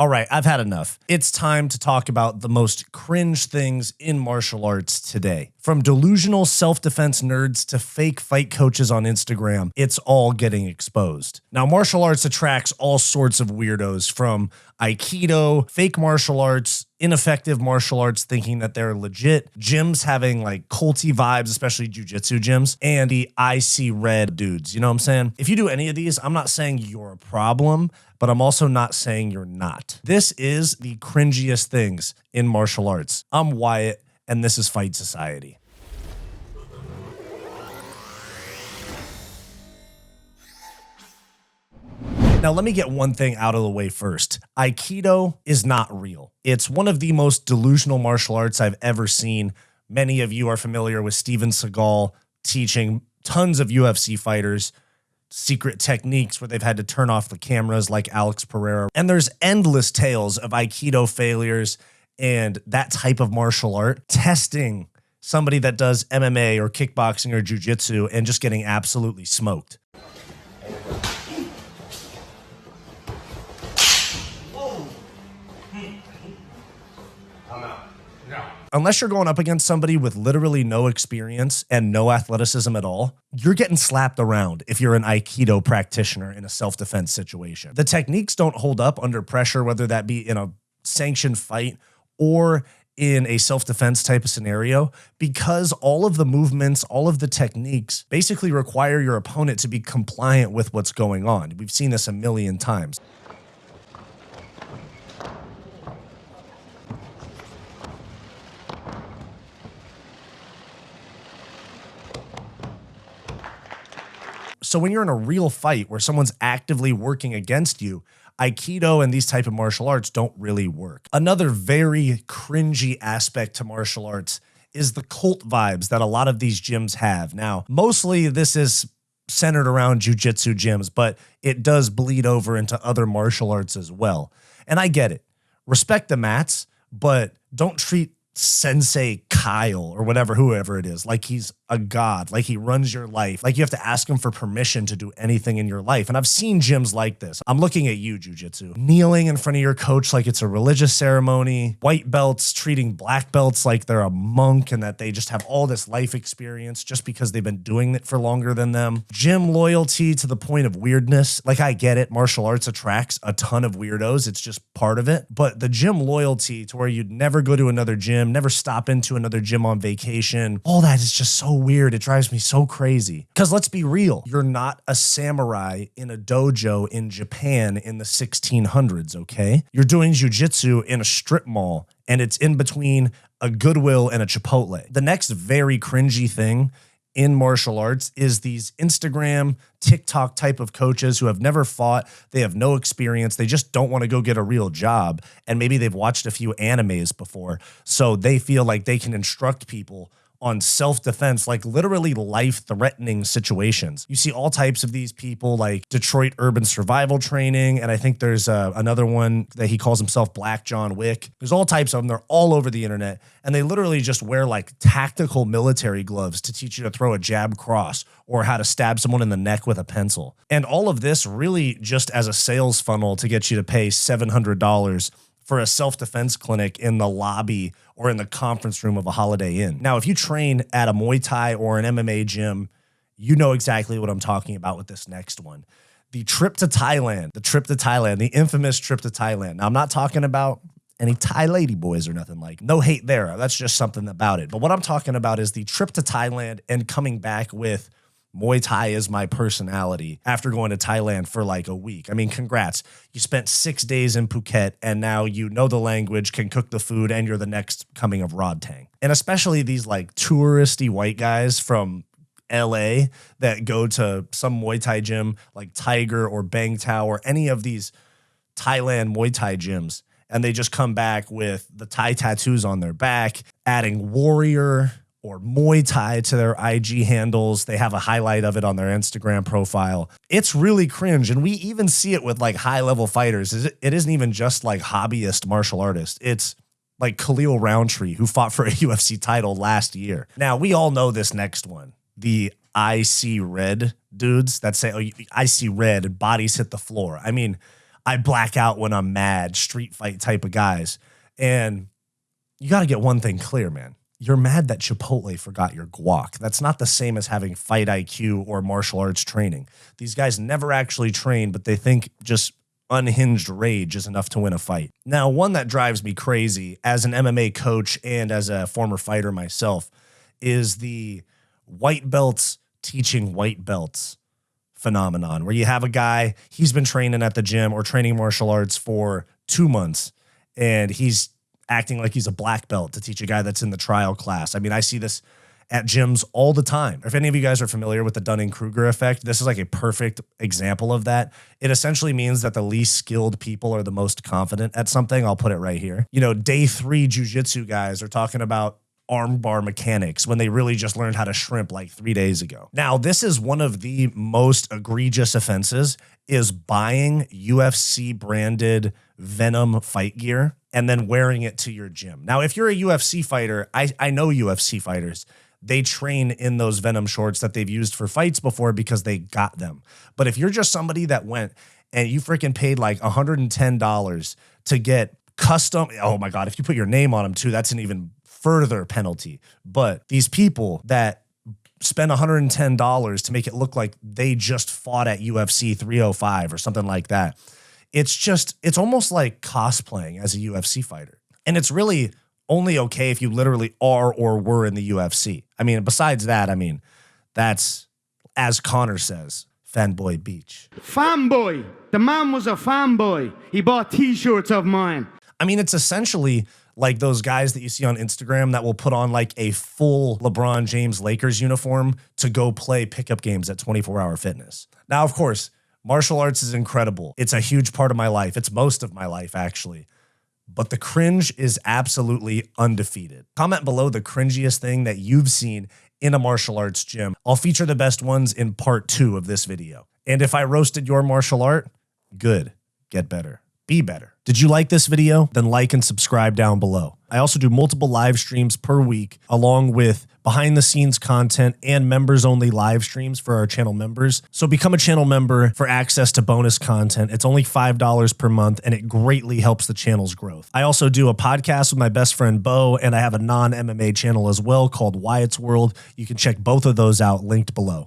All right, I've had enough. It's time to talk about the most cringe things in martial arts today. From delusional self-defense nerds to fake fight coaches on Instagram, it's all getting exposed. Now, martial arts attracts all sorts of weirdos, from Aikido, fake martial arts, ineffective martial arts thinking that they're legit, gyms having like culty vibes, especially jiu-jitsu gyms, and the I see red dudes. You know what I'm saying? If you do any of these, I'm not saying you're a problem, but I'm also not saying you're not. This is the cringiest things in martial arts. I'm Wyatt, and this is Fight Society. Now, let me get one thing out of the way first. Aikido is not real. It's one of the most delusional martial arts I've ever seen. Many of you are familiar with Steven Seagal teaching tons of UFC fighters secret techniques where they've had to turn off the cameras, like Alex Pereira. And there's endless tales of Aikido failures and that type of martial art testing somebody that does MMA or kickboxing or jiu-jitsu and just getting absolutely smoked. Unless you're going up against somebody with literally no experience and no athleticism at all, you're getting slapped around if you're an Aikido practitioner in a self-defense situation. The techniques don't hold up under pressure, whether that be in a sanctioned fight or in a self-defense type of scenario, because all of the movements, all of the techniques basically require your opponent to be compliant with what's going on. We've seen this a million times. So when you're in a real fight where someone's actively working against you, Aikido and these type of martial arts don't really work. Another very cringy aspect to martial arts is the cult vibes that a lot of these gyms have. Now, mostly this is centered around jiu-jitsu gyms, but it does bleed over into other martial arts as well. And I get it. Respect the mats, but don't treat Sensei Kyle or whoever it is, like he's a god, like he runs your life, like you have to ask him for permission to do anything in your life. And I've seen gyms like this. I'm looking at you, jiu-jitsu, kneeling in front of your coach like it's a religious ceremony, white belts treating black belts like they're a monk and that they just have all this life experience just because they've been doing it for longer than them. Gym loyalty to the point of weirdness. Like, I get it. Martial arts attracts a ton of weirdos. It's just part of it. But the gym loyalty to where you'd never go to another gym, never stop into another gym on vacation, all that is just so weird. It drives me so crazy. Because let's be real, you're not a samurai in a dojo in Japan in the 1600s, okay? You're doing jiu-jitsu in a strip mall, and it's in between a Goodwill and a Chipotle. The next very cringy thing in martial arts is these Instagram, TikTok type of coaches who have never fought. They have no experience. They just don't want to go get a real job. And maybe they've watched a few animes before, so they feel like they can instruct people on self-defense, like literally life-threatening situations. You see all types of these people, like Detroit Urban Survival Training, and I think there's another one that he calls himself Black John Wick. There's all types of them. They're all over the internet, and they literally just wear like tactical military gloves to teach you to throw a jab cross or how to stab someone in the neck with a pencil. And all of this really just as a sales funnel to get you to pay $700 for a self-defense clinic in the lobby or in the conference room of a Holiday Inn. Now, if you train at a Muay Thai or an MMA gym, you know exactly what I'm talking about with this next one. The trip to Thailand, the infamous trip to Thailand. Now, I'm not talking about any Thai lady boys or nothing, like no hate there. That's just something about it. But what I'm talking about is the trip to Thailand and coming back with Muay Thai is my personality after going to Thailand for like a week. I mean, congrats. You spent 6 days in Phuket and now you know the language, can cook the food, and you're the next coming of Rodtang. And especially these like touristy white guys from LA that go to some Muay Thai gym like Tiger or Bang Tao or any of these Thailand Muay Thai gyms. And they just come back with the Thai tattoos on their back, adding warrior or Muay Thai to their IG handles. They have a highlight of it on their Instagram profile. It's really cringe. And we even see it with like high-level fighters. It isn't even just like hobbyist martial artists. It's like Khalil Roundtree, who fought for a UFC title last year. Now, we all know this next one. The I see red dudes that say, oh, I see red and bodies hit the floor. I mean, I black out when I'm mad, street fight type of guys. And you got to get one thing clear, man. You're mad that Chipotle forgot your guac. That's not the same as having fight IQ or martial arts training. These guys never actually train, but they think just unhinged rage is enough to win a fight. Now, one that drives me crazy as an MMA coach and as a former fighter myself is the white belts teaching white belts phenomenon, where you have a guy, he's been training at the gym or training martial arts for 2 months, and he's acting like he's a black belt to teach a guy that's in the trial class. I mean, I see this at gyms all the time. If any of you guys are familiar with the Dunning-Kruger effect, this is like a perfect example of that. It essentially means that the least skilled people are the most confident at something. I'll put it right here. You know, day 3 jiu-jitsu guys are talking about armbar mechanics when they really just learned how to shrimp like 3 days ago. Now, this is one of the most egregious offenses, is buying UFC branded Venom fight gear and then wearing it to your gym. Now, if you're a UFC fighter, I know UFC fighters, they train in those Venom shorts that they've used for fights before because they got them. But if you're just somebody that went and you freaking paid like $110 to get custom, oh my God, if you put your name on them too, that's an even further penalty. But these people that spend $110 to make it look like they just fought at UFC 305 or something like that, it's almost like cosplaying as a UFC fighter. And it's really only okay if you literally are or were in the UFC. I mean, besides that, I mean, that's, as Connor says, fanboy beach. Fanboy. The man was a fanboy. He bought t-shirts of mine. I mean, it's essentially like those guys that you see on Instagram that will put on like a full LeBron James Lakers uniform to go play pickup games at 24 Hour Fitness. Now, of course, martial arts is incredible. It's a huge part of my life. It's most of my life, actually. But the cringe is absolutely undefeated. Comment below the cringiest thing that you've seen in a martial arts gym. I'll feature the best ones in part 2 of this video. And if I roasted your martial art, good. Get better. Be better. Did you like this video? Then like and subscribe down below. I also do multiple live streams per week, along with behind the scenes content and members only live streams for our channel members. So become a channel member for access to bonus content. It's only $5 per month and it greatly helps the channel's growth. I also do a podcast with my best friend Bo, and I have a non-MMA channel as well called Wyatt's World. You can check both of those out linked below.